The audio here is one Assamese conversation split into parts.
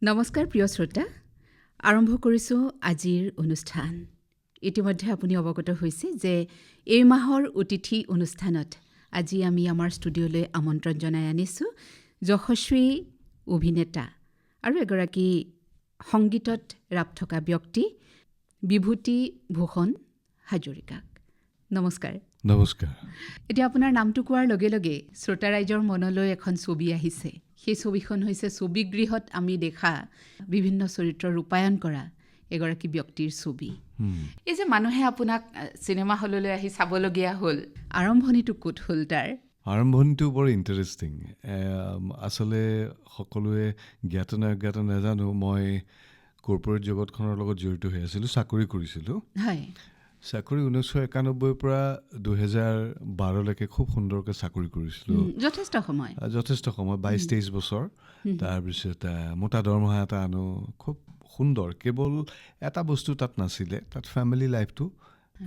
নমস্কাৰ প্ৰিয় শ্ৰোতা, আৰম্ভ কৰিছোঁ আজিৰ অনুষ্ঠান। ইতিমধ্যে আপুনি অৱগত হৈছে যে এই মাহৰ অতিথি অনুষ্ঠানত আজি আমি আমাৰ ষ্টুডিঅ'লৈ আমন্ত্ৰণ জনাই আনিছোঁ যশস্বী অভিনেতা আৰু এগৰাকী সংগীতত ৰাপ থকা ব্যক্তি বিভূতি ভূষণ হাজৰিকাক। নমস্কাৰ। নমস্কাৰ। এতিয়া আপোনাৰ নামটো কোৱাৰ লগে লগে শ্ৰোতা ৰাইজৰ মনলৈ এখন ছবি আহিছে। সেই ছবিখন হৈছে ছবিগৃহত আমি দেখা বিভিন্ন চৰিত্ৰ ৰূপায়ণ কৰা এগৰাকী ব্যক্তিৰ ছবি। এই যে মানুহে আপোনাক চিনেমা হললৈ আহি চাবলগীয়া হ'ল, আৰম্ভণিটো ক'ত হ'ল তাৰ? আৰম্ভণিটো বৰ ইণ্টাৰেষ্টিং। আচলতে সকলোৱে জ্ঞাত অজ্ঞাত নাজানো, মই কৰ্পৰেট জগতখনৰ লগত জড়িত হৈ আছিলোঁ, চাকৰি কৰিছিলোঁ। হয়। চাকৰি 1991 পৰা 2012লৈকে খুব সুন্দৰকৈ চাকৰি কৰিছিলোঁ। যথেষ্ট সময় 22-23 বছৰ। তাৰপিছত মোটা দৰমহা এটা আনো, খুব সুন্দৰ। কেৱল এটা বস্তু তাত নাছিলে, তাত ফেমিলি লাইফটো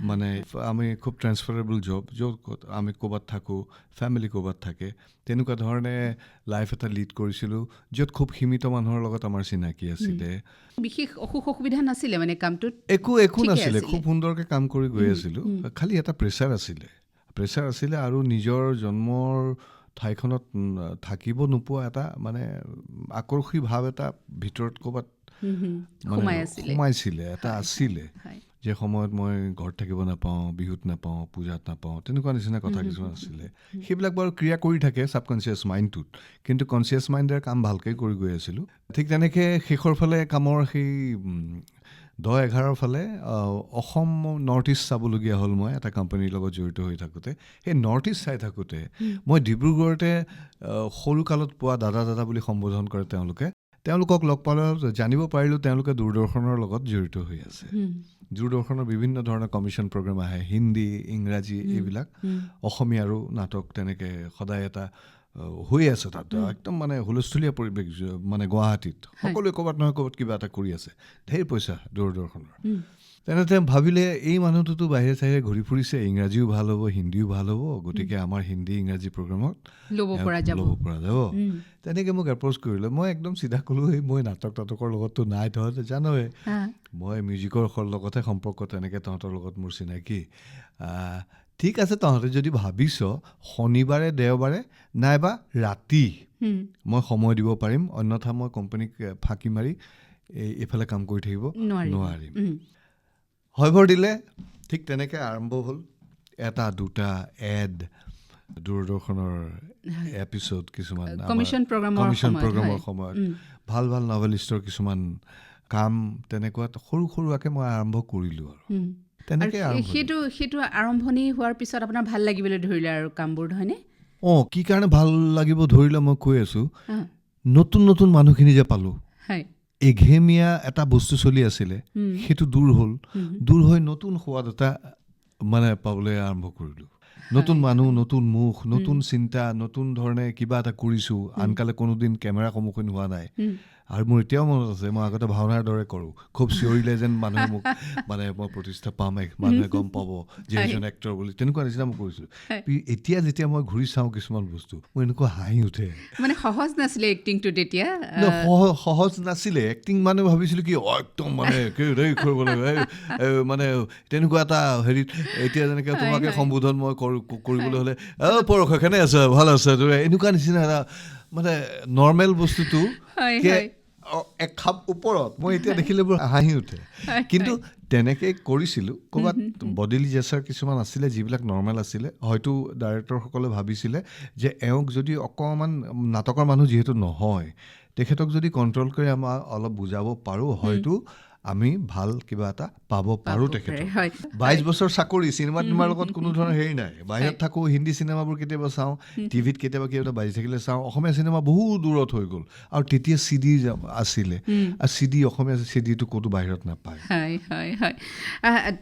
মানে আমি খুব ট্ৰেন্সফাৰেবল জব, য'ত আমি ক'ৰবাত থাকোঁ, ফেমিলি ক'ৰবাত থাকে, তেনেকুৱা ধৰণে লাইফ এটা লিড কৰিছিলোঁ, য'ত খুব সীমিত মানুহৰ লগত আমাৰ চিনাকি আছিলে। বিশেষ অসুখ অসুবিধা নাছিলে মানে কামটোত? একো নাছিলে, খুব সুন্দৰকৈ কাম কৰি গৈ আছিলোঁ। খালি এটা প্ৰেছাৰ আছিলে আৰু নিজৰ জন্মৰ ঠাইখনত থাকিব নোপোৱা এটা মানে আকৰ্ষী ভাৱ এটা ভিতৰত ক'ৰবাত সোমাইছিলে, এটা আছিলে। যে সময়ত মই ঘৰত থাকিব নাপাওঁ, বিহুত নাপাওঁ, পূজাত নাপাওঁ, তেনেকুৱা নিচিনা কথা কিছুমান আছিলে। সেইবিলাক বাৰু ক্ৰিয়া কৰি থাকে ছাবকনচিয়াছ মাইণ্ডটোত, কিন্তু কনচিয়াছ মাইণ্ডেৰে কাম ভালকৈ কৰি গৈ আছিলোঁ। ঠিক তেনেকৈ শেষৰ ফালে কামৰ সেই 10-11 ফালে অসম নৰ্থ ইষ্ট চাবলগীয়া হ'ল। মই এটা কোম্পানীৰ লগত জড়িত হৈ থাকোঁতে, সেই নৰ্থ ইষ্ট চাই থাকোঁতে মই ডিব্ৰুগড়তে সৰুকালত পোৱা দাদা বুলি সম্বোধন কৰে তেওঁলোকক লগ পালে জানিব পাৰিলোঁ তেওঁলোকে দূৰদৰ্শনৰ লগত জড়িত হৈ আছে। দূৰদৰ্শনৰ বিভিন্ন ধৰণৰ কমিশ্যন প্ৰগ্ৰেম আহে, হিন্দী, ইংৰাজী, এইবিলাক অসমীয়াৰো নাটক তেনেকৈ সদায় এটা হৈ আছে তাত। একদম মানে হুলস্থুলীয়া পৰিৱেশ মানে গুৱাহাটীত। সকলোৱে ক'ৰবাত নহয় ক'ৰবাত কিবা এটা কৰি আছে, ঢেৰ পইচা দূৰদৰ্শনৰ। তেনেতে ভাবিলে এই মানুহটোতো বাহিৰে চাহিৰে ঘূৰি ফুৰিছে, ইংৰাজীও ভাল হ'ব, হিন্দীও ভাল হ'ব, গতিকে আমাৰ হিন্দী ইংৰাজী প্ৰগ্ৰেমত ল'ব পৰা যাব। তেনেকৈ মোক এপ্ৰ'চ কৰিলে। মই একদম চিধা ক'লোঁ, মই নাটকৰ লগততো নাই, তহঁতে জানই মই মিউজিকৰ লগতহে সম্পৰ্ক, তেনেকৈ তহঁতৰ লগত মোৰ চিনাকি। ঠিক আছে, তহঁতে যদি ভাবিছ শনিবাৰে দেওবাৰে নাইবা ৰাতি মই সময় দিব পাৰিম, অন্যথা মই কোম্পানীক ফাঁকি মাৰি এইফালে কাম কৰি থাকিব নোৱাৰিম। হয়ভৰ দিলে। ঠিক তেনেকৈ আৰম্ভ হ'ল 1-2 এড, দূৰদৰ্শনৰ এপিছ'ড কিছুমান, কমিশ্যন প্ৰগ্ৰামৰ সময়ত ভাল নভেলিষ্টৰ কিছুমান কাম, তেনেকুৱা সৰুকৈ মই আৰম্ভ কৰিলোঁ। আৰু তেনেকৈ সেইটো আৰম্ভণি হোৱাৰ পিছত আপোনাৰ ভাল লাগিবলৈ ধৰিলে আৰু কামবোৰ, হয়নে? কি কাৰণে ভাল লাগিব ধৰিলে মই কৈ আছোঁ, নতুন মানুহখিনি যে পালোঁ, এঘেমীয়া এটা বস্তু চলি আছিলে, সেইটো দূৰ হ'ল। দূৰ হৈ নতুন সোৱাদ এটা মানে পাবলৈ আৰম্ভ কৰিলোঁ। নতুন মানুহ, নতুন মুখ, নতুন চিন্তা, নতুন ধৰণে কিবা এটা কৰিছোঁ। আনকালে কোনোদিন কেমেৰা সন্মুখীন হোৱা নাই। আৰু মোৰ এতিয়াও মনত আছে, মই আগতে ভাওনাৰ দৰে কৰোঁ, খুব চিঞৰিলে যেন মানুহে মোক মানে মই প্ৰতিষ্ঠা পাম, মানুহে গম পাব যে এজন এক্টৰ বুলি, তেনেকুৱা নিচিনা মই কৰিছোঁ। এতিয়া যেতিয়া মই ঘূৰি চাওঁ কিছুমান বস্তু, মোৰ এনেকুৱা হাঁহি উঠে। মানে সহজ নাছিলে এক্টিংটো তেতিয়া? সহজ নাছিলে এক্টিং, মানে ভাবিছিলোঁ কি একদম মানে কৰিব লাগে মানে তেনেকুৱা এটা হেৰিত। এতিয়া যেনেকৈ তোমাকে সম্বোধন মই কৰিবলৈ হ'লে পৰশ কেনে আছে, ভাল আছে, এনেকুৱা নিচিনা এটা মানে নৰ্মেল বস্তুটো এক খাপ ওপৰত মই এতিয়া দেখিলে বৰ হাঁহি উঠে। কিন্তু তেনেকৈ কৰিছিলোঁ। ক'ৰবাত বডিলি জেচাৰ কিছুমান আছিলে যিবিলাক নৰ্মেল আছিলে। হয়তো ডাইৰেক্টৰসকলে ভাবিছিলে যে এওঁক যদি অকণমান, নাটকৰ মানুহ যিহেতু নহয়, তেখেতক যদি কণ্ট্ৰল কৰি আমাৰ অলপ বুজাব পাৰোঁ, হয়তো আমি ভাল কিবা এটা পাব পাৰোঁ তেখেতক। 22 বছৰ চাকৰি, চিনেমাৰ লগত কোনো ধৰণৰ হেৰি নাই। বাহিৰত থাকোঁ, হিন্দী চিনেমাবোৰ কেতিয়াবা চাওঁ, টিভিত কেতিয়াবা বাজি থাকিলে চাওঁ। অসমীয়া চিনেমা বহু দূৰত হৈ গ'ল। আৰু তেতিয়া CD আছিলে, আৰু অসমীয়া CDটো ক'তো বাহিৰত নাপায়।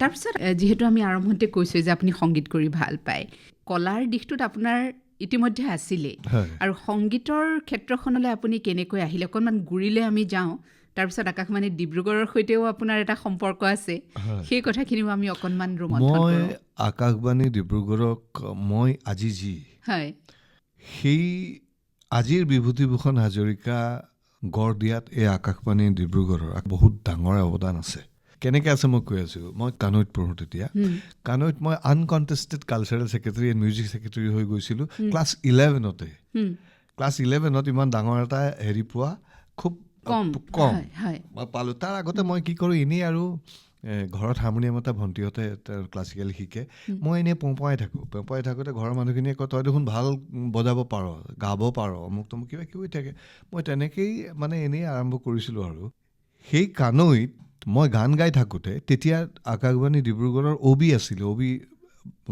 তাৰপিছত যিহেতু আমি আৰম্ভণিতে কৈছোঁ যে আপুনি সংগীত কৰি ভাল পায়, কলাৰ দিশটোত আপোনাৰ ইতিমধ্যে আছিলে, আৰু সংগীতৰ ক্ষেত্ৰখনলৈ আপুনি কেনেকৈ আহিলে? অকণমান গুৰিলে আমি যাওঁ। তাৰপিছত আকাশবাণী ডিব্ৰুগড়ৰ সৈতেও আপোনাৰ এটা সম্পৰ্ক আছে, সেই কথাখিনিও আমি অকণমান ৰোমন্থন কৰোঁ। মই আকাশবাণী ডিব্ৰুগড়ক মই আজি সেই আজিৰ বিভূতি ভূষণ হাজৰিকা গঢ় দিয়াত এই আকাশবাণী ডিব্ৰুগড়ৰ বহুত ডাঙৰ অৱদান আছে। কেনেকৈ আছে মই কৈ আছোঁ। মই কানৈত পঢ়োঁ তেতিয়া। কানৈত মই uncontested cultural secretary and music secretary হৈ গৈছিলোঁ ক্লাছ 11তে। ক্লাছ 11ত ইমান ডাঙৰ এটা হেৰি পোৱা খুব কম মই পালোঁ। তাৰ আগতে মই কি কৰোঁ, এনেই আৰু ঘৰত হাৰমনিয়াম এটা ভণ্টিহঁতে ক্লাছিকেল শিকে, মই এনেই পেঁপাই থাকোঁতে ঘৰৰ মানুহখিনিয়ে কয় তই দেখোন ভাল বজাব পাৰ, গাব পাৰ, অমুক তমুক কিবা কিবি থাকে। মই তেনেকেই মানে এনেই আৰম্ভ কৰিছিলোঁ। আৰু সেই কানৈত মই গান গাই থাকোঁতে তেতিয়া আকাশবাণী ডিব্ৰুগড়ৰ OB আছিলে। OB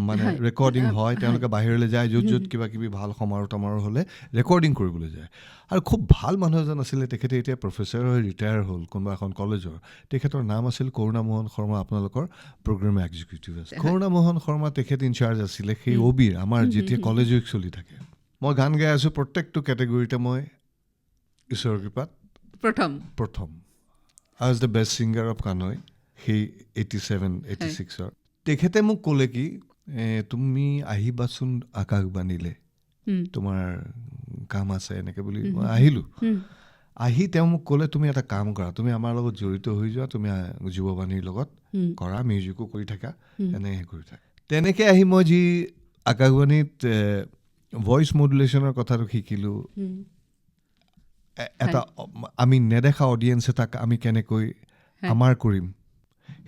মানে ৰেকৰ্ডিং হয়, তেওঁলোকে বাহিৰলৈ যায়, য'ত কিবা কিবি ভাল সমাৰোহ তমাৰোহ হ'লে ৰেকৰ্ডিং কৰিবলৈ যায়। আৰু খুব ভাল মানুহ এজন আছিলে, তেখেতে এতিয়া প্ৰফেচাৰ হৈ ৰিটায়াৰ হ'ল কোনোবা এখন কলেজৰ। তেখেতৰ নাম আছিল কৰুণা মোহন শৰ্মা, আপোনালোকৰ প্ৰগ্ৰেম এক্সিকিউটিভ আছে। কৰুণা মোহন শৰ্মা তেখেত ইনচাৰ্জ আছিলে সেই OBৰ, আমাৰ যেতিয়া কলেজ উইক চলি থাকে। মই গান গাই আছোঁ প্ৰত্যেকটো কেটেগৰীতে, মই ঈশ্বৰৰ কৃপাত প্ৰথম। I was the best singer of Kanoi, সেই 87-86ৰ। তেখেতে মোক ক'লে কি, তুমি আহিবাচোন আকাশবাণীলৈ, তোমাৰ কাম আছে এনেকৈ বুলি। মই আহিলোঁ। আহি তেওঁ মোক ক'লে তুমি এটা কাম কৰা, তুমি আমাৰ লগত জড়িত হৈ যোৱা, তুমি যুৱবাণীৰ লগত কৰা, মিউজিকো কৰি থাকা, এনেকৈ কৰি থাকা। তেনেকৈ আহি মই যি আকাশবাণীত ভইচ মডুলেশ্যনৰ কথাটো শিকিলোঁ, এটা আমি নেদেখা অডিয়েঞ্চ এটাক আমি কেনেকৈ আমাৰ কৰিম,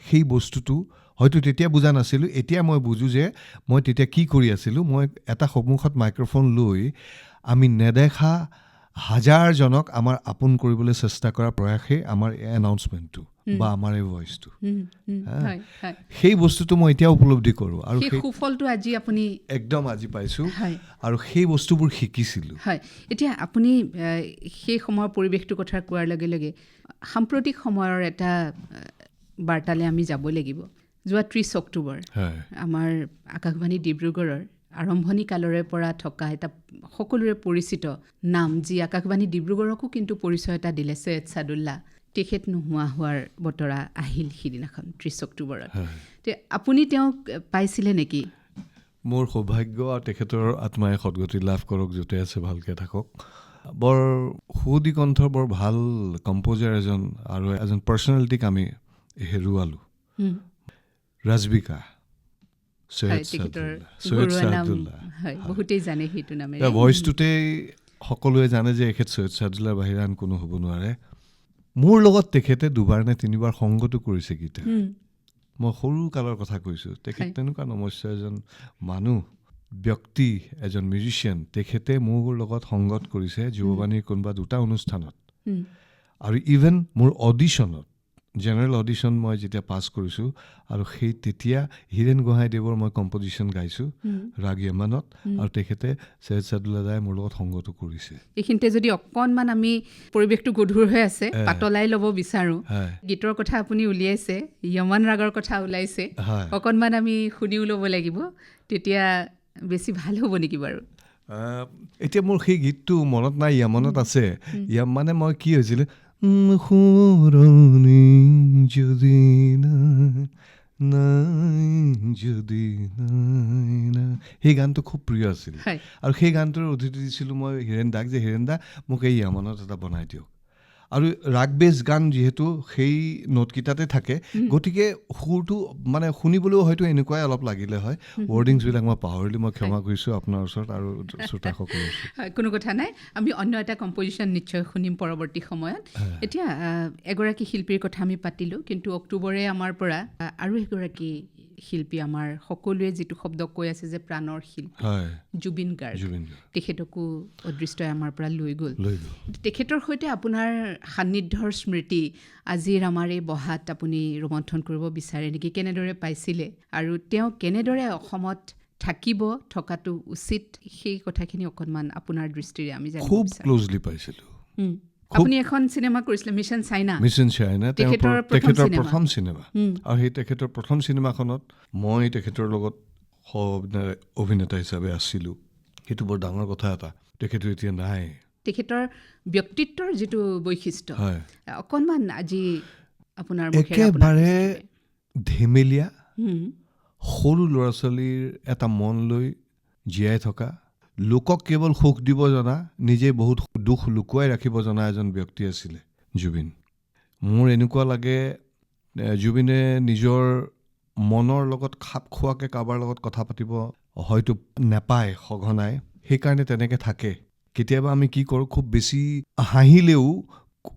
সেই বস্তুটো হয়তো তেতিয়া বুজা নাছিলোঁ। এতিয়া মই বুজোঁ যে মই তেতিয়া কি কৰি আছিলোঁ। মই এটা সন্মুখত মাইক্ৰফোন লৈ আমি নেদেখা হাজাৰজনক আমাৰ আপোন কৰিবলৈ চেষ্টা কৰাৰ প্ৰয়াসেই আমাৰ এই এনাউন্সমেণ্টটো বা আমাৰ এই ভইচটো। সেই বস্তুটো মই এতিয়া উপলব্ধি কৰোঁ, আৰু সেই সুফলটো আজি আপুনি একদম আজি পাইছোঁ, আৰু সেই বস্তুবোৰ শিকিছিলোঁ। হয়, এতিয়া আপুনি সেই সময়ৰ পৰিৱেশটোৰ কথা কোৱাৰ লগে লগে সাম্প্ৰতিক সময়ৰ এটা বাৰ্তালৈ আমি যাব লাগিব। যোৱা 30 অক্টোবৰ আমাৰ আকাশবাণী ডিব্ৰুগড়ৰ আৰম্ভণি কালৰে পৰা থকা এটা সকলোৰে পৰিচিত নাম, যি আকাশবাণী ডিব্ৰুগড়কো কিন্তু পৰিচয় এটা দিলে, সৈয়দ ছাদুল্লাহ। তেখেত নোহোৱা হোৱাৰ বতৰা আহিল সিদিনাখন 30 অক্টোবৰত। আপুনি তেওঁক পাইছিলে নেকি? মোৰ সৌভাগ্য, আৰু তেখেতৰ আত্মাই সদগতি লাভ কৰক, য'তে আছে ভালকৈ থাকক। বৰ সুদিকণ্ঠৰ বৰ ভাল কম্প'জাৰ এজন, আৰু এজন পাৰ্চনেলিটিক আমি হেৰুৱালোঁ। ৰাজবিকা সৈয়দ ছাদুল্লাহ। বহুতেই জানে সেইটো নামে। ভইচটোতেই সকলোৱে জানে যে এখেত সৈয়দ ছাদুল্লাহৰ বাহিৰে আন কোনো হ'ব নোৱাৰে। মোৰ লগত তেখেতে 2বাৰ নে 3বাৰ সংগতো কৰিছে গীটাৰ। মই সৰু কালৰ কথা কৈছোঁ। তেখেত তেনেকুৱা নমস্য এজন মানুহ, ব্যক্তি, এজন মিউজিচিয়ান। তেখেতে মোৰ লগত সংগত কৰিছে যুৱবাণীৰ কোনোবা 2টা অনুষ্ঠানত, আৰু ইভেন মোৰ অডিশ্যনত, জেনেৰেল অডিশ্যন মই যেতিয়া পাছ কৰিছোঁ, আৰু সেই তেতিয়া হীৰেণ গোহাঁইদেৱৰ মই কম্পজিশ্যন গাইছোঁ ৰাগ য়মনত, আৰু তেখেতে সৈয়দ ছাদুল্লাহ দাই মোৰ লগত সংগতো কৰিছে। এইখিনিতে যদি অকণমান আমি পৰিৱেশটো গধুৰ হৈ আছে, পাতলাই ল'ব বিচাৰোঁ। গীতৰ কথা আপুনি উলিয়াইছে, য়মন ৰাগৰ কথা ওলাইছে, অকণমান আমি শুনিও ল'ব লাগিব, তেতিয়া বেছি ভাল হ'ব নেকি বাৰু? এতিয়া মোৰ সেই গীতটো মনত নাই, য়মনত আছে। মানে মই কি হৈছিলে, শুৰণি যদি নাই যদি নাই, সেই গানটো খুব প্ৰিয় আছিল। আৰু সেই গানটোৰ অতিথি দিছিলোঁ মই হীৰেণ দাক, যে হীৰেণ দা মোক এই য়মনত এটা বনাই দিয়ক। আৰু ৰাগ বেছ গান যিহেতু সেই নোটকেইটাতে থাকে, গতিকে সুৰটো মানে শুনিবলৈও হয়তো এনেকুৱাই অলপ লাগিলে হয়। ৱৰ্ডিংছবিলাক মই পাহৰিলোঁ, মই ক্ষমা কৰিছোঁ আপোনাৰ ওচৰত আৰু শ্ৰোতাসকলৰ ওচৰত। কোনো কথা নাই, আমি অন্য এটা কম্পজিশ্যন নিশ্চয় শুনিম পৰৱৰ্তী সময়ত। এতিয়া এগৰাকী শিল্পীৰ কথা আমি পাতিলোঁ, কিন্তু অক্টোবৰে আমাৰ পৰা আৰু এগৰাকী শিল্পী, আমাৰ সকলোৱে যিটো শব্দ কৈ আছে যে প্ৰাণৰ শিল্পী জুবিন গাৰ্গ, তেখেতকো অদৃষ্টই আমাৰ পৰা লৈ গ'ল। তেখেতৰ সৈতে আপোনাৰ সান্নিধ্যৰ স্মৃতি আজিৰ আমাৰ এই বহাত আপুনি ৰোমন্থন কৰিব বিচাৰে নেকি? কেনেদৰে পাইছিলে, আৰু তেওঁ কেনেদৰে অসমত থকাটো উচিত, সেই কথাখিনি অকণমান আপোনাৰ দৃষ্টিৰে আমি জানিব খুব বিচাৰোঁ। ক্ল'জলি পাইছিলোঁ। আপুনি এখন চিনেমা কৰিছিলে, মিছন চাইনা, তেখেতৰ প্ৰথম চিনেমা। আৰু সেই তেখেতৰ প্ৰথম চিনেমাখনত মই তেখেতৰ লগত অভিনেতা হিচাপে আছিলোঁ। সেইটো বৰ ডাঙৰ কথা এটা। তেখেতো এতিয়া নাই। তেখেতৰ ব্যক্তিত্বৰ যিটো বৈশিষ্ট্য অকণমান আজি আপোনাৰ একেবাৰে ধেমেলীয়া, সৰু ল'ৰা ছোৱালীৰ এটা মন লৈ জীয়াই থকা, লোকক কেৱল সুখ দিব জনা, নিজে বহুত দুখ লুকুৱাই ৰাখিব জনা এজন ব্যক্তি আছিলে জুবিন। মোৰ এনেকুৱা লাগে জুবিনে নিজৰ মনৰ লগত খাপ খোৱাকৈ কাৰোবাৰ লগত কথা পাতিব হয়তো নেপায় সঘনাই, সেইকাৰণে তেনেকৈ থাকে। কেতিয়াবা আমি কি কৰোঁ, খুব বেছি হাঁহিলেও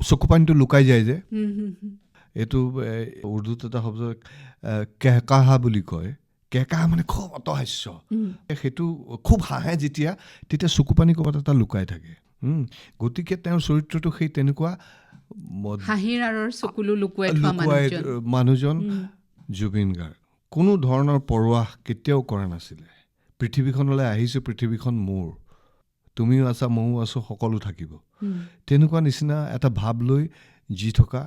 চকু পানীটো লুকাই যায় যে, এইটো উৰ্দুত এটা শব্দ কেহকাহা বুলি কয়। কেহকাহা মানে খুব অটহাস্য, সেইটো খুব হাঁহে যেতিয়া, তেতিয়া চকু পানী ক'ৰবাত এটা লুকাই থাকে। গতিকে তেওঁৰ চৰিত্ৰটো সেই তেনেকুৱা হাঁহিৰ আঁৰৰ চকুলো লুকুৱাই মানুহজন জুবিন গাৰ্গ। কোনো ধৰণৰ পৰৱাহ কেতিয়াও কৰা নাছিলে। পৃথিৱীখনলৈ আহিছোঁ, পৃথিৱীখন মোৰ, তুমিও আছা ময়ো আছোঁ, সকলো থাকিব, তেনেকুৱা নিচিনা এটা ভাৱ লৈ জি থকা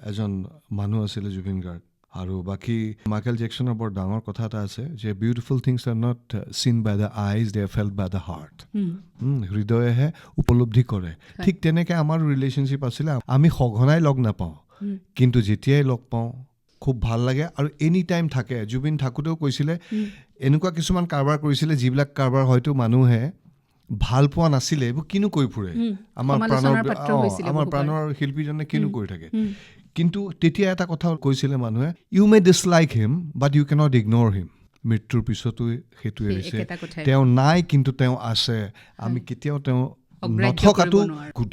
এজন মানুহ আছিলে জুবিন গাৰ্গ। আৰু বাকী মাইকেল জেকছনৰ বৰ ডাঙৰ কথা এটা আছে যে beautiful things are not seen by the eyes, they are felt by the heart. হৃদয়েহে উপলব্ধি কৰে। ঠিক তেনেকৈ আমাৰ ৰিলেশ্যনশ্বিপ আছিলে। আমি সঘনাই লগ নাপাওঁ, কিন্তু যেতিয়াই লগ পাওঁ খুব ভাল লাগে আৰু এনি টাইম থাকে। জুবিন থাকোঁতেও কৈছিলে এনেকুৱা কিছুমান কাৰবাৰ কৰিছিলে যিবিলাক কাৰবাৰ হয়তো মানুহে ভাল পোৱা নাছিলে, এইবোৰ কিনো কৰি ফুৰে, আমাৰ প্ৰাণৰ শিল্পীজনে কিনো কৰি থাকে। কিন্তু তেতিয়া এটা কথা কৈছিলে মানুহে, you may dislike him but you cannot ignore him. মৃত্যুৰ পিছতো সেইটো এৰিছে, তেওঁ নাই কিন্তু তেওঁ আছে, আমি কেতিয়াও তেওঁ নথকাটো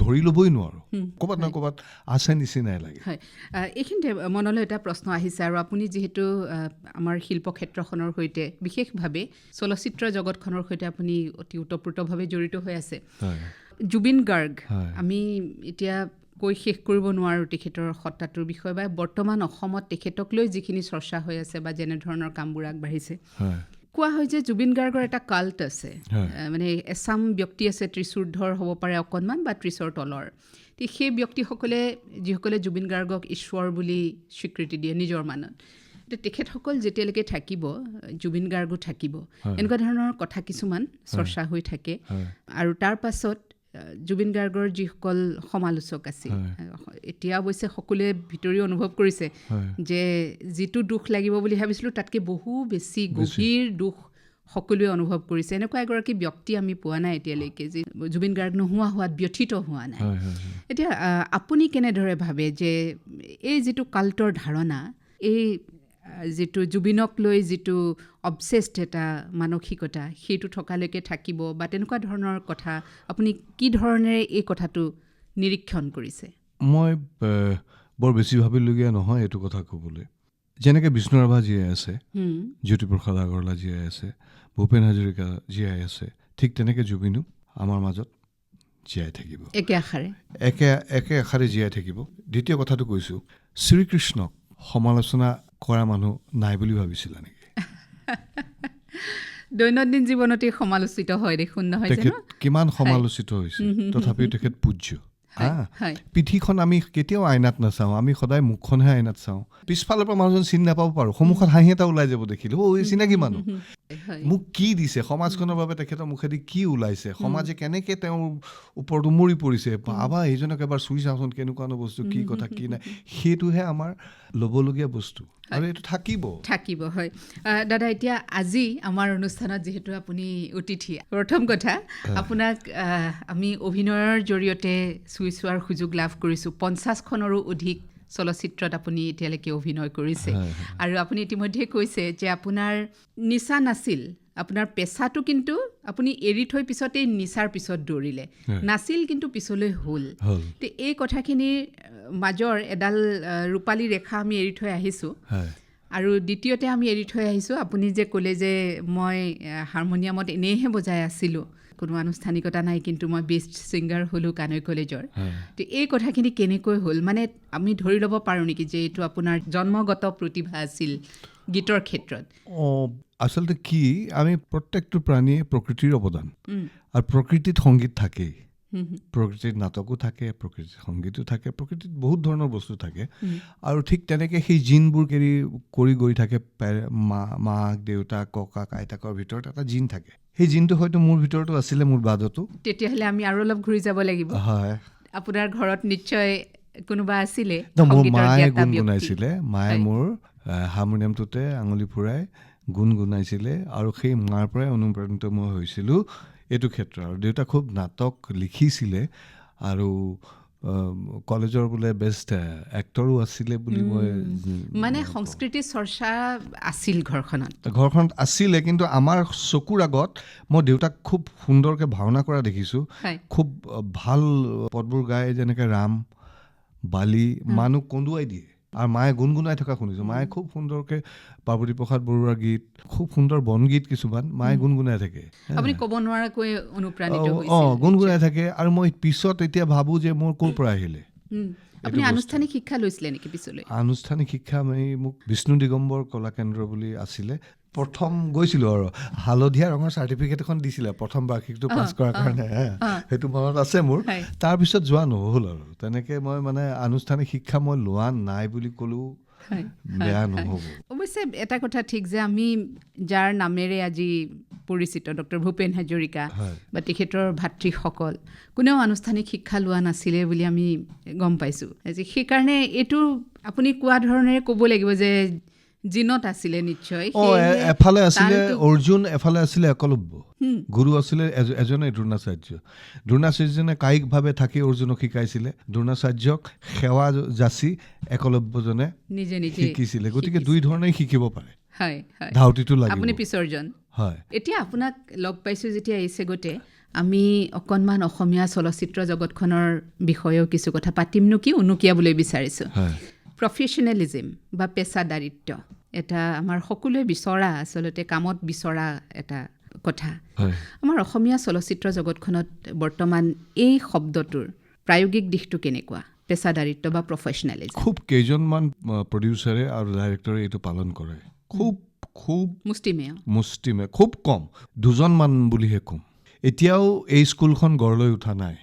ধৰি ল'বই নোৱাৰোঁ, ক'ৰবাত নহয় ক'ৰবাত আছে নিচিনাই লাগে। হয়, এইখিনিতে মনলৈ এটা প্ৰশ্ন আহিছে, আৰু আপুনি যিহেতু আমাৰ শিল্পক্ষেত্ৰখনৰ সৈতে বিশেষভাৱে চলচ্চিত্ৰ জগতখনৰ সৈতে আপুনি অতি ওতঃপ্ৰোতভাৱে জড়িত হৈ আছে। জুবিন গাৰ্গ, আমি এতিয়া কৈ শেষ কৰিব নোৱাৰোঁ তেখেতৰ সত্তাটোৰ বিষয়ে, বা বৰ্তমান অসমত তেখেতক লৈ যিখিনি চৰ্চা হৈ আছে বা যেনেধৰণৰ কামবোৰ আগবাঢ়িছে। কোৱা হয় যে জুবিন গাৰ্গৰ এটা কাল্ট আছে, মানে এচাম ব্যক্তি আছে ত্ৰিশূৰ্ধৰ হ'ব পাৰে অকণমান বা 30ৰ তলৰ। সেই ব্যক্তিসকলে যিসকলে জুবিন গাৰ্গক ঈশ্বৰ বুলি স্বীকৃতি দিয়ে নিজৰ মানত, তেখেতসকল যেতিয়ালৈকে থাকিব জুবিন গাৰ্গো থাকিব, এনেকুৱা ধৰণৰ কথা কিছুমান চৰ্চা হৈ থাকে। আৰু তাৰ পাছত জুবিন গাৰ্গৰ যিসকল সমালোচক আছিল, এতিয়া অৱশ্যে সকলোৱে ভিতৰি অনুভৱ কৰিছে যে যিটো দুখ লাগিব বুলি ভাবিছিলোঁ তাতকৈ বহু বেছি গভীৰ দুখ সকলোৱে অনুভৱ কৰিছে। এনেকুৱা এগৰাকী ব্যক্তি আমি পোৱা নাই এতিয়ালৈকে যে জুবিন গাৰ্গ নোহোৱা হোৱাত ব্যথিত হোৱা নাই। এতিয়া আপুনি কেনেদৰে ভাবে যে এই যিটো কাল্টৰ ধাৰণা, এই যিটো জুবিনক লৈ যিটো অবচেছড এটা মানসিকতা, সেইটো থকালৈকে থাকিব, বা তেনেকুৱা ধৰণৰ কথা আপুনি কি ধৰণেৰে এই কথাটো নিৰীক্ষণ কৰিছে? মই বৰ বেছি ভাবিবলগীয়া নহয় এইটো কথা ক'বলৈ। যেনেকৈ বিষ্ণু ৰাভা জীয়াই আছে, জ্যোতিপ্ৰসাদ আগৰৱালা জীয়াই আছে, ভূপেন হাজৰিকা জীয়াই আছে, ঠিক তেনেকৈ জুবিনো আমাৰ মাজত জীয়াই থাকিব, একে আশাৰে জীয়াই থাকিব। দ্বিতীয় কথাটো কৈছোঁ, শ্ৰীকৃষ্ণক সমালোচনা কৰা মানুহ নাই বুলি ভাবিছিলা নেকি? দৈনন্দিন জীৱনতে সমালোচিত হয় দেখোন, নহয় জানো? তেখেত কিমান সমালোচিত হৈছে, তথাপিও তেখেত পূজ্য। পিঠিখন আমি কেতিয়াও আইনাত নাচাওঁ, আমি সদায় মুখখনহে আইনাত চাওঁ। পিছফালৰ পৰা মানুহজন চিনি নাপাব পাৰোঁ, সন্মুখত হাঁহি এটা ওলাই যাব দেখিলোঁ, এই চিনাকি মানুহ, মোক কি দিছে, সমাজখনৰ বাবে তেখেতৰ মুখেদি কি ওলাইছে, সমাজে কেনেকৈ তেওঁৰ ওপৰত উমৰি পৰিছে, আবা এইজনক এবাৰ চুই চাওঁচোন কেনেকুৱানো বস্তু, কি কথা কি নাই, সেইটোহে আমাৰ ল'বলগীয়া বস্তু, আৰু এইটো থাকিব। হয় দাদা, এতিয়া আজি আমাৰ অনুষ্ঠানত যিহেতু আপুনি অতিথি, প্ৰথম কথা আপোনাক আমি অভিনয়ৰ জৰিয়তে চুই চোৱাৰ সুযোগ লাভ কৰিছোঁ। 50খনৰো অধিক চলচ্চিত্ৰত আপুনি এতিয়ালৈকে অভিনয় কৰিছে, আৰু আপুনি ইতিমধ্যে কৈছে যে আপোনাৰ নিচা নাছিল, আপোনাৰ পেচাটো কিন্তু আপুনি এৰি থৈ পিছতেই নিচাৰ পিছত দৌৰিলে, নাছিল কিন্তু পিছলৈ হ'ল। তো এই কথাখিনিৰ মাজৰ এডাল ৰূপালী ৰেখা আমি এৰি থৈ আহিছোঁ। আৰু দ্বিতীয়তে আমি এৰি থৈ আহিছোঁ, আপুনি যে ক'লে যে মই হাৰমনিয়ামত এনেইহে বজাই আছিলোঁ, কোনো আনুষ্ঠানিকতা নাই, কিন্তু মই বেষ্ট ছিংগাৰ হ'লোঁ কানৈ কলেজৰ। তো এই কথাখিনি কেনেকৈ হ'ল, মানে আমি ধৰি ল'ব পাৰোঁ নেকি যে এইটো আপোনাৰ জন্মগত প্ৰতিভা আছিল গীতৰ ক্ষেত্ৰত? আচলতে কি, আমি প্ৰত্যেকটো প্ৰাণীয়ে প্ৰকৃতিৰ অৱদান, আৰু প্ৰকৃতিত সংগীত থাকেই, প্ৰকৃতিত নাটকো থাকে, প্ৰকৃতিত সংগীতো থাকে, প্ৰকৃতিত বহুত ধৰণৰ বস্তু থাকে। আৰু ঠিক তেনেকৈ সেই জিনবোৰ কৰি গৈ থাকে, মাক দেউতাক ককাক আইতাকৰ ভিতৰত এটা জিন থাকে, সেই জিনটো হয়তো মোৰ ভিতৰতো আছিলে, মোৰ বাজতো। তেতিয়াহ'লে আমি আৰু অলপ ঘূৰি যাব লাগিব। হয়, আপোনাৰ ঘৰত নিশ্চয় কোনোবা আছিলে? মোৰ মায়ে গুণগুণাইছিলে, মায়ে মোৰ হাৰমনিয়ামটোতে আঙুলি ফুৰাই গুণগুণাইছিলে, আৰু সেই মাৰ পৰাই অনুপ্ৰাণিত মই হৈছিলোঁ এইটো ক্ষেত্ৰ আৰু দেউতা খুব নাটক লিখিছিলে আৰু কলেজৰ বোলে বেষ্ট এক্টৰো আছিলে বুলি মই মানে সংস্কৃতিৰ চৰ্চা আছিল ঘৰখনত আছিলে কিন্তু আমাৰ চকুৰ আগত মই দেউতাক খুব সুন্দৰকৈ ভাওনা কৰা দেখিছোঁ খুব ভাল পদবোৰ গাই যেনেকৈ ৰাম বালি মানুহ কন্দুৱাই দিয়ে আৰু মায়ে গুণগুণাই থকা শুনিছোঁ মায়ে খুব সুন্দৰকৈ পাৰ্বতী প্ৰসাদ বৰুৱাৰ গীত খুব সুন্দৰ বনগীত কিছুমান মায়ে গুণগুণাই থাকে আপুনি ক'ব নোৱাৰাকৈ অনুপ্ৰাণিত গুণগুণাই থাকে আৰু মই পিছত এতিয়া ভাবোঁ যে মোৰ ক'ৰ পৰা আহিলে আপুনি আনুষ্ঠানিক শিক্ষা লৈছিলে নেকি পিছলৈ আনুষ্ঠানিক শিক্ষা মোক বিষ্ণু দিগম্বৰ কলা কেন্দ্ৰ বুলি আছিলে প্ৰথম গৈছিলোঁ আৰু হালধীয়া ৰঙৰ চাৰ্টিফিকেট এখন দিছিলে প্ৰথম বাৰ্ষিকটো পাছ কৰাৰ কাৰণে সেইটো মনত আছে মোৰ তাৰপিছত যোৱা নহ'ল আৰু তেনেকৈ মই মানে আনুষ্ঠানিক শিক্ষা মই লোৱা নাই বুলি ক'লেও বেয়া নহ'ব অৱশ্যে এটা কথা ঠিক যে আমি যাৰ নামেৰে আজি পৰিচিত ডক্টৰ ভূপেন হাজৰিকা বা তেখেতৰ ভাতৃসকল কোনেও আনুষ্ঠানিক শিক্ষা লোৱা নাছিলে বুলি আমি গম পাইছোঁ সেইকাৰণে এইটো আপুনি কোৱা ধৰণেৰে ক'ব লাগিব যে জিনত আছিলে নিশ্চয় এফালে আছিলে অৰ্জুন এফালে আছিলে একলব্য গুৰু আছিলে এজনে দ্ৰোণাচাৰ্যজনে কায়িকভাৱে থাকি অৰ্জুনক শিকাইছিলে দ্ৰোণাচাৰ্যক সেৱা যাচি একলব্যজনে নিজে শিকিছিলে গতিকে দুই ধৰণেই শিকিব পাৰে ধাউতিটো লাগিব আপুনি পিছৰজন হয় এতিয়া আপোনাক লগ পাইছোঁ যেতিয়া এই চেগতে আমি অকণমান অসমীয়া চলচ্চিত্ৰ জগতখনৰ বিষয়েও কিছু কথা পাতিম নেকি উনুকিয়াবলৈ বিচাৰিছোঁ প্ৰফেশ্যনেলিজিম বা পেছাদাৰিত্ব এটা আমাৰ সকলোৱে বিচৰা আচলতে কামত বিচৰা এটা কথা আমাৰ অসমীয়া চলচ্চিত্ৰ জগতখনত বৰ্তমান এই শব্দটোৰ প্ৰায়োগিক দিশটো কেনেকুৱা পেছাদাৰিত্ব বা প্ৰফেশ্যনেলিজিম খুব কেইজনমান প্ৰডিউচাৰে আৰু ডাইৰেক্টৰে এইটো পালন কৰে খুব মুষ্টিমে খুব কম দুজনমান বুলিহে কম এতিয়াও এই স্কুলখন গঢ়লৈ উঠা নাই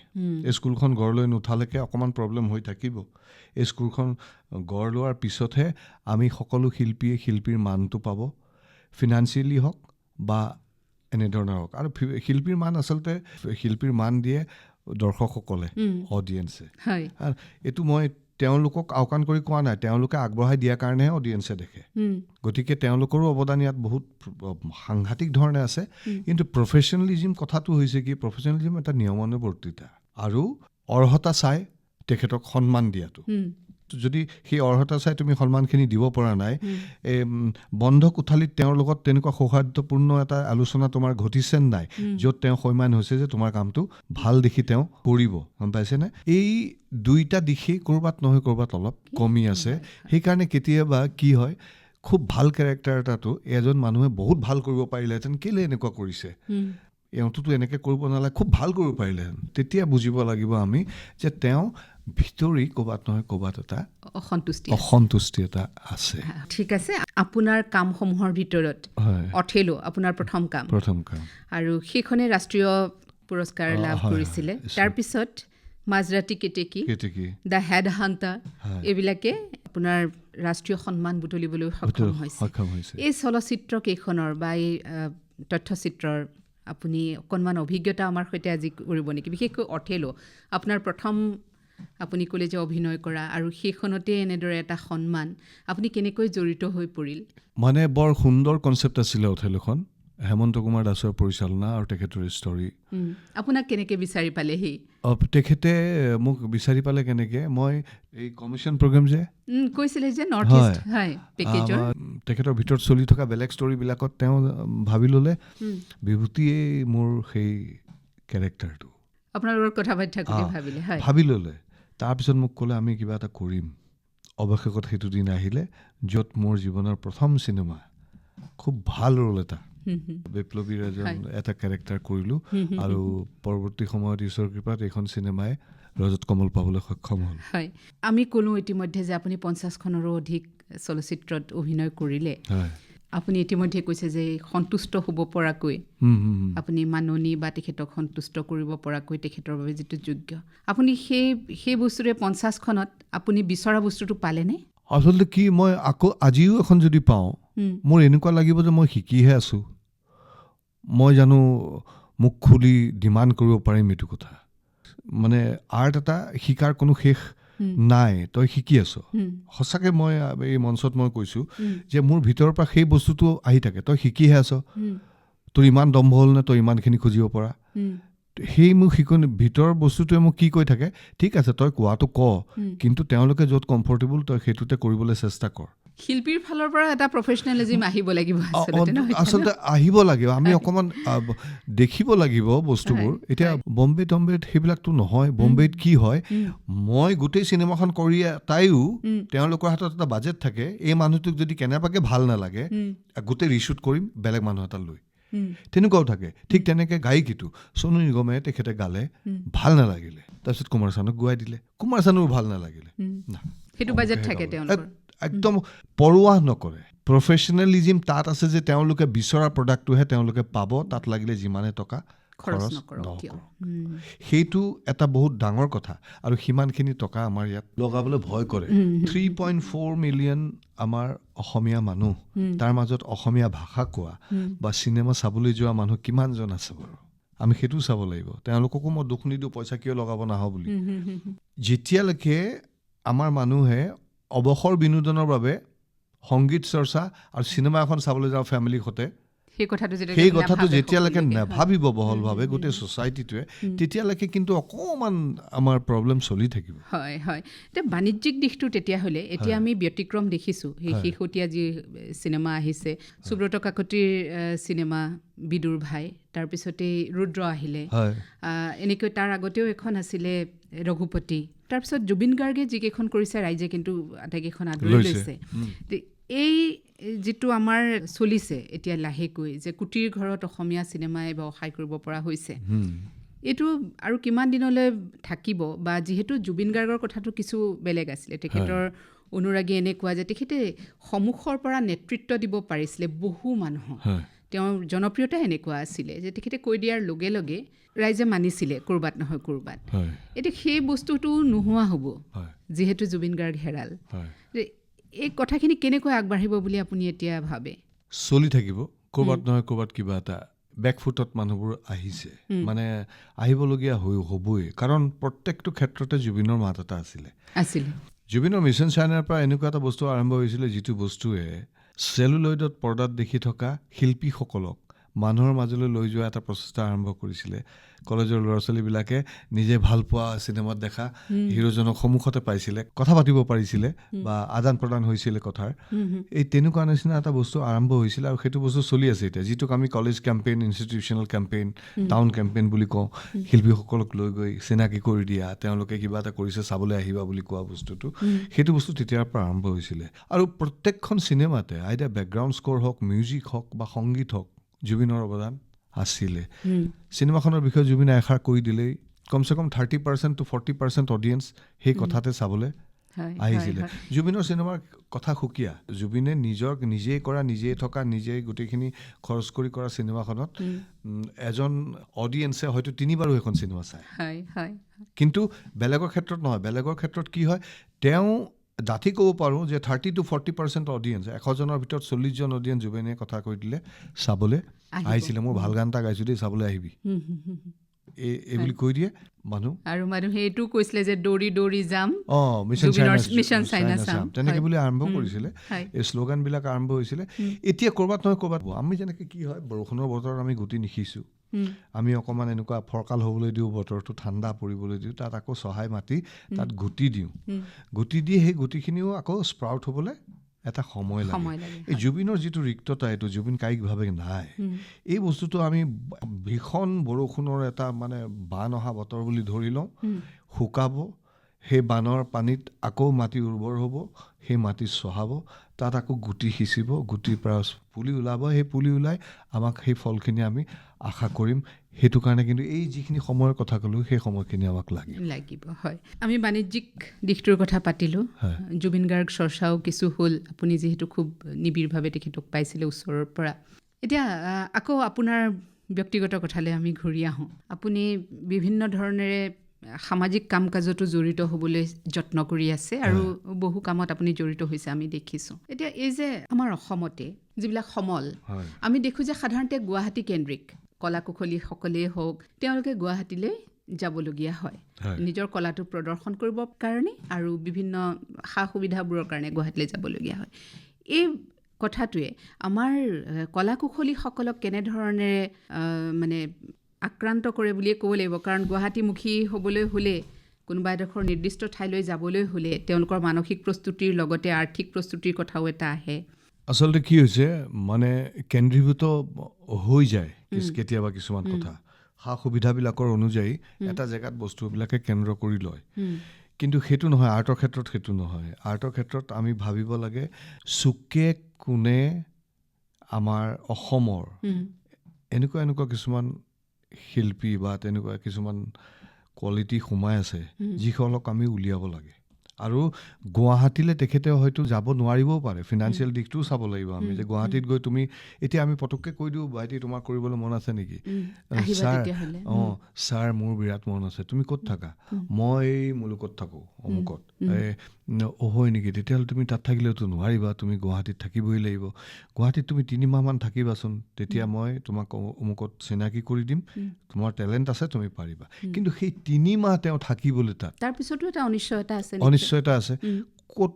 এই স্কুলখন গঢ়লৈ নুঠালৈকে অকণমান প্ৰব্লেম হৈ থাকিব এই স্কুলখন গঢ় লোৱাৰ পিছতহে আমি সকলো শিল্পীয়ে শিল্পীৰ মানটো পাব ফিনান্সিয়েলি হওক বা এনেধৰণৰ হওক আৰু শিল্পীৰ মান আচলতে শিল্পীৰ মান দিয়ে দৰ্শকসকলে অডিয়েঞ্চে এইটো মই তেওঁলোকক আওকাণ কৰি কোৱা নাই তেওঁলোকে আগবঢ়াই দিয়াৰ কাৰণেহে অডিয়েঞ্চে দেখে গতিকে তেওঁলোকৰো অৱদান ইয়াত বহুত সাংঘাতিক ধৰণে আছে কিন্তু প্ৰফেশ্যনেলিজিম কথাটো হৈছে কি প্ৰফেশ্যনেলিজিম এটা নিয়মানুৱৰ্তিতা আৰু অৰ্হতা চাই তেখেতক সন্মান দিয়াটো যদি সেই অৰ্হতা চাই তুমি সন্মানখিনি দিব পৰা নাই বন্ধ কোঠালিত তেওঁৰ লগত তেনেকুৱা সৌহাৰ্দ্যপূৰ্ণ এটা আলোচনা তোমাৰ ঘটিছে নাই য'ত তেওঁ সন্মান হৈছে যে তোমাৰ কামটো ভাল দেখি তেওঁ কৰিব গম পাইছেনে এই দুইটা দিশেই ক'ৰবাত নহয় ক'ৰবাত অলপ কমি আছে সেইকাৰণে কেতিয়াবা কি হয় খুব ভাল কেৰেক্টাৰ এটাটো এজন মানুহে বহুত ভাল কৰিব পাৰিলেহেঁতেন কেলৈ এনেকুৱা কৰিছে এওঁটোতো এনেকৈ কৰিব নালাগে খুব ভাল কৰিব পাৰিলেহেঁতেন তেতিয়া বুজিব লাগিব আমি যে তেওঁ ভিতৰি ক'ৰবাত নহয় ক'ৰবাত এটা অসন্তুষ্টি এটা আছে ঠিক আছে আপোনাৰ কামসমূহৰ ভিতৰত অথেলো আপোনাৰ প্ৰথম কাম আৰু সেইখনে ৰাষ্ট্ৰীয় পুৰস্কাৰ লাভ কৰিছিলে তাৰপিছত মাজৰাতি কেতেকী দ্য হেড হাণ্টাৰ এইবিলাকে আপোনাৰ ৰাষ্ট্ৰীয় সন্মান বুটলিবলৈ সক্ষম হৈছে এই চলচ্চিত্ৰ কেইখনৰ বা এই তথ্যচিত্ৰৰ আপুনি অকণমান অভিজ্ঞতা আমাৰ সৈতে আজি কৰিব নেকি বিশেষকৈ অথেলো আপোনাৰ প্ৰথম আপুনি ক'লে যে অভিনয় কৰা আৰু সেইখনতে এনেদৰে এটা সন্মান আপুনি কেনেকৈ জড়িত হৈ পৰিল মানে বৰ সুন্দৰ কনচেপ্ট আছিলে অথেলোখন হেমন্ত কুমাৰ দাসৰ পৰিচালনা আৰু তেখেতৰ ষ্টৰী আপোনাক কেনেকৈ বিচাৰি পালেহি তেখেতে মোক বিচাৰি পালে কেনেকৈ মই এই কমিশ্যন প্ৰগ্ৰেম যে কৈছিলে যে নৰ্থ ইষ্ট হয় পেকেজৰ তেখেতৰ ভিতৰত চলি থকা বেলেগ ষ্টৰীবিলাকত তেওঁ ভাবি ল'লে বিভূতিয়েই মোৰ সেই কেৰেক্টাৰটো আপোনাৰ লগত কথা পাতি থাকোঁতে ভাবি ল'লে তাৰপিছত মোক ক'লে আমি কিবা এটা কৰিম অৱশেষত সেইটো দিন আহিলে য'ত মোৰ জীৱনৰ প্ৰথম চিনেমা খুব ভাল ৰোল এটা বিপ্লৱীৰ এটা কেৰেক্টাৰ কৰিলোঁ আৰু পৰৱৰ্তী সময়ত ঈশ্বৰৰ কৃপাত এইখন চিনেমাই ৰজত কমল পাবলৈ সক্ষম হ'ল হয় আমি ক'লোঁ ইতিমধ্যে যে আপুনি 50খনৰো অধিক চলচ্চিত্ৰত অভিনয় কৰিলে আপুনি ইতিমধ্যে কৈছে যে সন্তুষ্ট হ'ব পৰাকৈ আপুনি মাননী বা তেখেতক সন্তুষ্ট কৰিব পৰাকৈ তেখেতৰ বাবে যিটো যোগ্য আপুনি সেই বস্তুৰে 50খনত আপুনি বিচৰা বস্তুটো পালেনে আচলতে কি মই আকৌ আজিও এখন যদি পাওঁ মোৰ এনেকুৱা লাগিব যে মই শিকিহে আছোঁ মই জানো মুখ খুলি ডিমাণ্ড কৰিব পাৰিম এইটো কথা মানে আৰ্ট এটা শিকাৰ কোনো শেষ নাই তই শিকি আছ সঁচাকৈ মই এই মঞ্চত মই কৈছোঁ যে মোৰ ভিতৰৰ পৰা সেই বস্তুটো আহি থাকে তই শিকিহে আছ তোৰ ইমান দম্ভ হ'ল নে তই ইমানখিনি খুজিব পৰা সেই মোক শিকনি ভিতৰৰ বস্তুটোৱে মোক কি কৈ থাকে, ঠিক আছে তই কোৱাটো ক, কিন্তু তেওঁলোকে য'ত কমফৰ্টেবল তই সেইটোতে কৰিবলৈ চেষ্টা কৰ। শিল্পীৰ ফালৰ পৰা এটা প্ৰফেচনেলিজিম আহিব লাগিব আচলতে আহিব লাগিব। আমি অকণমান দেখিব লাগিব বস্তুবোৰ। এতিয়া বম্বেত সেইবিলাকতো নহয়। বম্বেত কি হয়, মই গোটেই চিনেমাখন কৰি তাইও তেওঁলোকৰ হাতত এটা বাজেট থাকে, এই মানুহটোক যদি কেনেবাকৈ ভাল নালাগে গোটেই ৰিশ্বুট কৰিম বেলেগ মানুহ এটা লৈ, তেনেকুৱাও থাকে। ঠিক তেনেকৈ গায়িকীটো সোনু নিগমে তেখেতে গালে, ভাল নালাগিলে, তাৰপিছত কুমাৰ চানুক গোৱাই দিলে, কুমাৰ চানুৰ ভাল নালাগিলে, সেইটো বাজেট থাকে তেওঁলোকৰ, একদম পৰোৱাহ নকৰে। প্ৰফেচনেলিজিম তাত আছে যে তেওঁলোকে বিচৰা প্ৰডাক্টটোহে তেওঁলোকে পাব, তাত লাগিলে যিমানে টকা খৰচ নকৰক। সেইটো এটা বহুত ডাঙৰ কথা। আৰু সিমানখিনি টকা আমাৰ ইয়াত লগাবলৈ ভয় কৰে। 3.4 মিলিয়ন আমাৰ অসমীয়া মানুহ, তাৰ মাজত অসমীয়া ভাষা কোৱা বা চিনেমা চাবলৈ যোৱা মানুহ কিমানজন আছে বাৰু? আমি সেইটোও চাব লাগিব। তেওঁলোককো মই দুখ নিদিওঁ পইচা কিয় লগাব নাহ বুলি। যেতিয়ালৈকে আমাৰ মানুহে অৱসৰ বিনোদনৰ বাবে সংগীত চৰ্চা আৰু চিনেমা এখন চাবলৈ যাওঁ ফেমিলিৰ সৈতে, সেই কথাটো যেতিয়ালৈকে নাভাবিব বহলভাৱে গোটেই ছ'চাইটিটোৱে, তেতিয়ালৈকে কিন্তু অকণমান আমাৰ প্ৰব্লেম চলি থাকিব। হয় হয়। এতিয়া বাণিজ্যিক দিশটো তেতিয়াহ'লে এতিয়া আমি ব্যতিক্ৰম দেখিছোঁ। সেই শেহতীয়া যি চিনেমা আহিছে, সুব্ৰত কাকতিৰ চিনেমা বিদুৰ ভাই, তাৰপিছতেই ৰুদ্ৰ আহিলে, এনেকৈ তাৰ আগতেও এখন আছিলে ৰঘুপতি, তাৰপিছত জুবিন গাৰ্গে যিকেইখন কৰিছে ৰাইজে কিন্তু আটাইকেইখন আদৰি লৈছে। এই যিটো আমাৰ চলিছে এতিয়া লাহেকৈ যে কুটিৰ ঘৰত অসমীয়া চিনেমাই ব্যৱসায় কৰিব পৰা হৈছে, এইটো আৰু কিমান দিনলৈ থাকিব? বা যিহেতু জুবিন গাৰ্গৰ কথাটো কিছু বেলেগ আছিলে, তেখেতৰ অনুৰাগী এনেকুৱা যে তেখেতে সন্মুখৰ পৰা নেতৃত্ব দিব পাৰিছিলে বহু মানুহক, তেওঁৰ জনপ্ৰিয়তা এনেকুৱা আছিলে যে তেখেতে কৈ দিয়াৰ লগে লগে ৰাইজে মানিছিলে ক'ৰবাত নহয় ক'ৰবাত। এতিয়া সেই বস্তুটো নোহোৱা হ'ব যিহেতু জুবিন গাৰ্গ হেৰাল। এই কথাখিনি কেনেকৈ আগবাঢ়িব বুলি আপুনি এতিয়া ভাবে? চলি থাকিব ক'ৰবাত নহয় ক'ৰবাত কিবা এটা বেকফুটত মানুহবোৰ আহিছে, মানে আহিবলগীয়া হ'বই। কাৰণ প্ৰত্যেকটো ক্ষেত্ৰতে জুবিনৰ মাত এটা আছিলে। জুবিনৰ মিছন চাইনাৰ পৰা এনেকুৱা এটা বস্তু আৰম্ভ হৈছিলে যিটো বস্তুৱে চেলুলয়ডত পৰ্দাত দেখি থকা শিল্পীসকলক মানুহৰ মাজলৈ লৈ যোৱা এটা প্ৰচেষ্টা আৰম্ভ কৰিছিলে। কলেজৰ ল'ৰা ছোৱালীবিলাকে নিজে ভাল পোৱা চিনেমাত দেখা হিৰোজনক সন্মুখতে পাইছিলে, কথা পাতিব পাৰিছিলে বা আদান প্ৰদান হৈছিলে কথাৰ। এই তেনেকুৱা নিচিনা এটা বস্তু আৰম্ভ হৈছিলে আৰু সেইটো বস্তু চলি আছে এতিয়া, যিটোক আমি college campaign, institutional campaign, town campaign বুলি কওঁ। শিল্পীসকলক লৈ গৈ চিনাকি কৰি দিয়া, তেওঁলোকে কিবা এটা কৰিছে চাবলৈ আহিবা বুলি কোৱা বস্তুটো, সেইটো বস্তু তেতিয়াৰ পৰা আৰম্ভ হৈছিলে। আৰু প্ৰত্যেকখন চিনেমাতে আইডিয়া বেকগ্ৰাউণ্ড স্ক'ৰ হওক, মিউজিক হওক বা সংগীত হওক, জুবিনৰ অৱদান আছিলে। চিনেমাখনৰ বিষয়ে জুবিনে এষাৰ কৈ দিলেই কমচে কম 30% to 40% অডিয়েঞ্চ সেই কথাতে চাবলৈ আহিছিলে। জুবিনৰ চিনেমাৰ কথা সুকীয়া। জুবিনে নিজেই কৰা, নিজেই থকা, নিজেই গোটেইখিনি খৰচ কৰি কৰা চিনেমাখনত এজন অডিয়েঞ্চে হয়তো 3 বাৰো সেইখন চিনেমা চায়। কিন্তু বেলেগৰ ক্ষেত্ৰত নহয়। বেলেগৰ ক্ষেত্ৰত কি হয়, তেওঁ ডাঠি ক'ব পাৰোঁ যে 30 to 40% অডিয়েঞ্চ, 100জনৰ ভিতৰত 40জন অডিয়েঞ্চ জুবিনে কথা কৈ দিলে চাবলৈ আহিছিলে। মোৰ ভাল গান এটা গাইছোঁ দেই, চাবলৈ আহিবি, এই বুলি কৈ দিয়ে মানুহ। আৰু মানুহে এইটো কৈছিলে যে দৌৰি দৌৰি যাম, মিছন চাইনা চাম, তেনেকৈ বুলি আৰম্ভ কৰিছিলে। এই শ্লোগানবিলাক আৰম্ভ হৈছিলে। এতিয়া ক'ৰবাত নহয় ক'ৰবাত আমি যেনেকৈ কি হয়, বৰষুণৰ বতৰত আমি গুটি নিশিছোঁ, আমি অকণমান এনেকুৱা ফৰকাল হ'বলৈ দিওঁ, বতৰটো ঠাণ্ডা পৰিবলৈ দিওঁ, তাত আকৌ চহাই মাটি তাত গুটি দিওঁ। গুটি দি সেই গুটিখিনিও আকৌ স্প্ৰাউট হ'বলৈ এটা সময় লাগে। এই জুবিনৰ যিটো ৰিক্ততা, এইটো জুবিন কায়িকভাৱে নাই। এই বস্তুটো আমি ভীষণ বৰষুণৰ এটা মানে বান অহা বতৰ বুলি ধৰি লওঁ, শুকাব, সেই বানৰ পানীত আকৌ মাটি উৰ্বৰ হ'ব, সেই মাটি চহাব, তাত আকৌ গুটি সিঁচিব, গুটিৰ পৰা পুলি ওলাব, সেই পুলি ওলাই আমাক সেই ফলখিনি আমি আশা কৰিম। সেইটো কাৰণে কিন্তু এই যিখিনি সময়ৰ কথা ক'লোঁ, সেই সময়খিনি আমাক লাগিব। হয়, আমি বাণিজ্যিক দিশটোৰ কথা পাতিলোঁ, জুবিন গাৰ্গ চৰ্চাও কিছু হ'ল। আপুনি যিহেতু খুব নিবিড়ভাৱে তেখেতক পাইছিলে ওচৰৰ পৰা। এতিয়া আকৌ আপোনাৰ ব্যক্তিগত কথালৈ আমি ঘূৰি আহোঁ। আপুনি বিভিন্ন ধৰণেৰে সামাজিক কাম কাজতো জড়িত হ'বলৈ যত্ন কৰি আছে আৰু বহু কামত আপুনি জড়িত হৈছে আমি দেখিছোঁ। এতিয়া এই যে আমাৰ অসমতে যিবিলাক সমল, আমি দেখোঁ যে সাধাৰণতে গুৱাহাটী কেন্দ্ৰিক কলা কুশলীসকলেই হওক, তেওঁলোকে গুৱাহাটীলৈ যাবলগীয়া হয় নিজৰ কলাটো প্ৰদৰ্শন কৰিবৰ কাৰণে আৰু বিভিন্ন সা সুবিধাবোৰৰ কাৰণে গুৱাহাটীলৈ যাবলগীয়া হয়। এই কথাটোৱে আমাৰ কলা কুশলীসকলক কেনেধৰণেৰে মানে আক্ৰান্ত কৰে বুলিয়ে ক'ব লাগিব, কাৰণ গুৱাহাটীমুখী হ'বলৈ হ'লে, কোনোবা এডোখৰ নিৰ্দিষ্ট ঠাইলৈ যাবলৈ হ'লে তেওঁলোকৰ মানসিক প্ৰস্তুতিৰ লগতে আৰ্থিক প্ৰস্তুতিৰ কথাও এটা আহে। আচলতে কি হৈছে মানে কেন্দ্ৰীভূত হৈ যায় কেতিয়াবা কিছুমান কথা, সা সুবিধাবিলাকৰ অনুযায়ী এটা জেগাত বস্তুবিলাকে কেন্দ্ৰ কৰি লয়। কিন্তু সেইটো নহয়, আৰ্টৰ ক্ষেত্ৰত সেইটো নহয়। আৰ্টৰ ক্ষেত্ৰত আমি ভাবিব লাগে চুকে কোণে আমাৰ অসমৰ এনেকুৱা কিছুমান শিল্পী বা তেনেকুৱা কিছুমান কোৱালিটি সোমাই আছে যিসকলক আমি উলিয়াব লাগে। আৰু গুৱাহাটীলৈ তেখেতে হয়তো যাব নোৱাৰিবও পাৰে, ফিনান্সিয়েল দিশটোও চাব লাগিব আমি, যে গুৱাহাটীত গৈ তুমি এতিয়া আমি পটককৈ কৈ দিওঁ ভাইটি তোমাৰ কৰিবলৈ মন আছে নেকি, ছাৰ মোৰ বিৰাট মন আছে, তুমি ক'ত থাকা, মই এই মুলুকত থাকোঁ অমুকত, হয় নেকি, তেতিয়াহ'লে তুমি তাত থাকিলেওতো নোৱাৰিবা, তুমি গুৱাহাটীত থাকিবই লাগিব, গুৱাহাটীত তুমি 3 মাহমান থাকিবাচোন, তেতিয়া মই তোমাক অমুকত চিনাকি কৰি দিম, তোমাৰ টেলেণ্ট আছে তুমি পাৰিবা। কিন্তু সেই 3 মাহ তেওঁ থাকিবলৈ তাত তাৰপিছতো এটা অনিশ্চয়তা আছে। ক'ত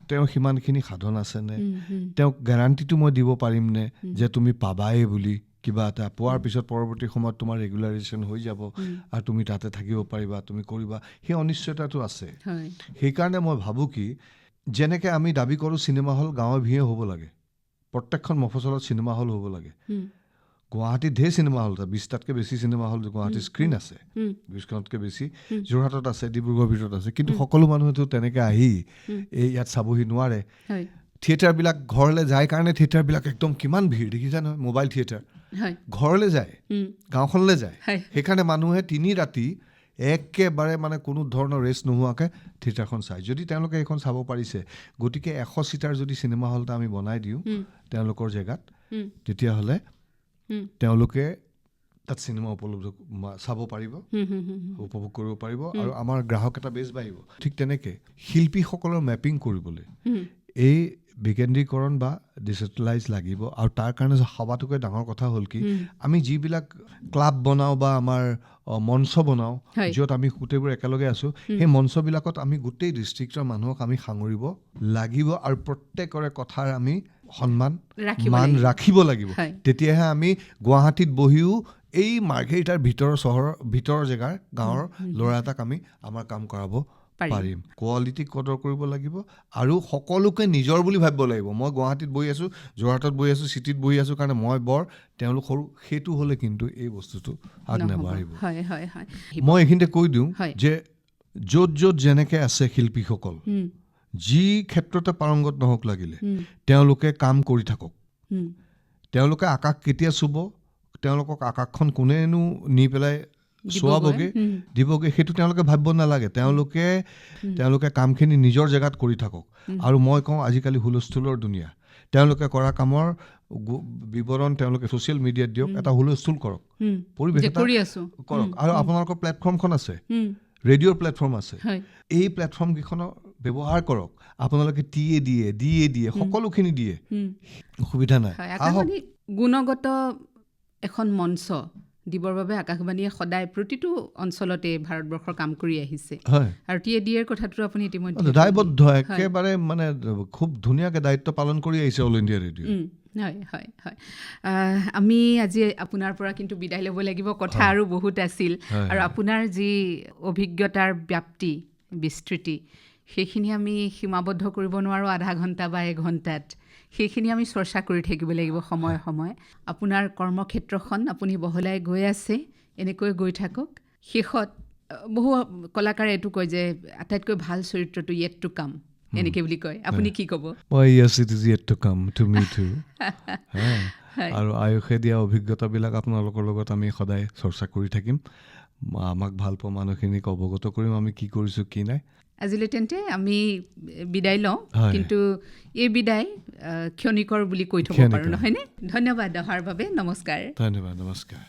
তেওঁ সিমানখিনি সাধন আছেনে, তেওঁক গেৰাণ্টিটো মই দিব পাৰিমনে যে তুমি পাবাই বুলি, কিবা এটা পোৱাৰ পিছত পৰৱৰ্তী সময়ত তোমাৰ ৰেগুলাৰেশ্যন হৈ যাব আৰু তুমি তাতে থাকিব পাৰিবা, তুমি কৰিবা, সেই অনিশ্চয়তাটো আছে। সেইকাৰণে মই ভাবোঁ কি, যেনেকৈ আমি দাবী কৰোঁ চিনেমা হল গাঁৱে ভূঞে হ'ব লাগে, প্ৰত্যেকখন মফচলত চিনেমা হল হ'ব লাগে। গুৱাহাটীত ঢেৰ চিনেমা হল, 20টাতকৈ বেছি চিনেমা হল গুৱাহাটীৰ স্ক্ৰীণ আছে, 20খনতকৈ বেছি যোৰহাটত আছে, ডিব্ৰুগড়ৰ ভিতৰত আছে, কিন্তু সকলো মানুহেতো তেনেকৈ আহি ইয়াত চাবহি নোৱাৰে। থিয়েটাৰবিলাক ঘৰলৈ যায় কাৰণে থিয়েটাৰবিলাক একদম কিমান ভিৰ দেখিছা নহয়, মোবাইল থিয়েটাৰ ঘৰলৈ যায়, গাঁওখনলৈ যায়, সেইকাৰণে মানুহে 3 ৰাতি একেবাৰে মানে কোনো ধৰণৰ ৰেষ্ট নোহোৱাকৈ থিয়েটাৰখন চায়। যদি তেওঁলোকে এইখন চাব পাৰিছে, গতিকে 100 চিটাৰ যদি চিনেমা হল এটা আমি বনাই দিওঁ তেওঁলোকৰ জেগাত, তেতিয়াহ'লে তেওঁলোকে তাত চিনেমা উপলব্ধ চাব পাৰিব, উপভোগ কৰিব পাৰিব, আৰু আমাৰ গ্ৰাহক এটা বেছ বাঢ়িব। ঠিক তেনেকৈ শিল্পীসকলৰ মেপিং কৰিবলৈ এই বিকেন্দ্ৰীকৰণ বা ডিজিটেলাইজ লাগিব। আৰু তাৰ কাৰণে সবাতোকৈ ডাঙৰ কথা হ'ল কি, আমি যিবিলাক ক্লাব বনাওঁ বা আমাৰ মঞ্চ বনাওঁ, য'ত আমি গোটেইবোৰ একেলগে আছোঁ, সেই মঞ্চবিলাকত আমি গোটেই ডিষ্ট্ৰিক্টৰ মানুহক আমি সাঙুৰিব লাগিব, আৰু প্ৰত্যেকৰে কথাৰ আমি সন্মান মান ৰাখিব লাগিব। তেতিয়াহে আমি গুৱাহাটীত বহিও এই মাৰ্ঘেৰিটাৰ ভিতৰৰ জেগাৰ গাঁৱৰ ল'ৰা এটাক আমি আমাৰ কাম কৰাব পাৰিম। কোৱালিটিক কদৰ কৰিব লাগিব আৰু সকলোকে নিজৰ বুলি ভাবিব লাগিব। মই গুৱাহাটীত বহি আছোঁ, যোৰহাটত বহি আছোঁ, চিটিত বহি আছোঁ কাৰণে মই বৰ, তেওঁলোক সৰু, সেইটো হ'লে কিন্তু এই বস্তুটো আগ নাবাঢ়িব। মই এইখিনিতে কৈ দিওঁ যে য'ত যেনেকৈ আছে শিল্পীসকল, যি ক্ষেত্ৰতে পাৰংগত নহওক লাগিলে, তেওঁলোকে কাম কৰি থাকক। তেওঁলোকে আকাশ কেতিয়া চুব, তেওঁলোকক আকাশখন কোনেনো নি পেলাই চোৱাবগৈ দিবগৈ, সেইটো তেওঁলোকে ভাবিব নালাগে। তেওঁলোকে কামখিনি নিজৰ জেগাত কৰি থাকক। আৰু মই কওঁ আজিকালি হুলস্থুলৰ দুনিয়া, তেওঁলোকে কৰা কামৰ বিৱৰণ তেওঁলোকে ছ'চিয়েল মিডিয়াত দিয়ক, এটা হুলস্থুল কৰক, পৰিৱেশ এটা কৰক। আৰু আপোনালোকৰ প্লেটফৰ্মখন আছে, ৰেডিঅ'ৰ প্লেটফৰ্ম আছে, এই প্লেটফৰ্মকেইখনৰ ব্যৱহাৰ কৰক। আপোনালোকে দিয়ে সকলোখিনি দিয়ে, অসুবিধা নাই। গুণগত এখন মঞ্চ দিবৰ বাবে আকাশবাণীয়ে সদায় প্ৰতিটো অঞ্চলতে ভাৰতবৰ্ষৰ কাম কৰি আহিছে, আৰু TADৰ কথাটো আপুনি ইতিমধ্যে দায়বদ্ধ, একেবাৰে মানে খুব ধুনীয়াকৈ দায়িত্ব পালন কৰি আহিছে অল ইণ্ডিয়া ৰেডিঅ'। হয়। আমি আজি আপোনাৰ পৰা কিন্তু বিদায় ল'ব লাগিব, কথা আৰু বহুত আছিল, আৰু আপোনাৰ যি অভিজ্ঞতাৰ ব্যাপ্তি বিস্তৃতি, সেইখিনি আমি সীমাবদ্ধ কৰিব নোৱাৰোঁ আধা ঘণ্টা বা 1 ঘণ্টাত। সেইখিনি আমি চৰ্চা কৰি থাকিব লাগিব সময়ে সময়ে। আপোনাৰ কৰ্মক্ষেত্ৰখন আপুনি বহলাই গৈ আছে, এনেকৈ গৈ থাকক। শেষত বহু কলাকাৰে এইটো কয় যে আটাইতকৈ ভাল চৰিত্ৰটো য়েট টু কাম, এনেকৈ বুলি কয়, আপুনি কি ক'ব? আৰু আয়ুষে দিয়া অভিজ্ঞতাবিলাক আপোনালোকৰ লগত আমি সদায় চৰ্চা কৰি থাকিম। আমাক ভাল পোৱা মানুহখিনিক অৱগত কৰিম আমি কি কৰিছোঁ কি নাই। আজিলৈ তেন্তে আমি বিদায় লওঁ, কিন্তু এই বিদায় ক্ষণিকৰ বুলি কৈ থ'ব পাৰোঁ, নহয়নে? ধন্যবাদ অহাৰ বাবে, নমস্কাৰ। ধন্যবাদ, নমস্কাৰ।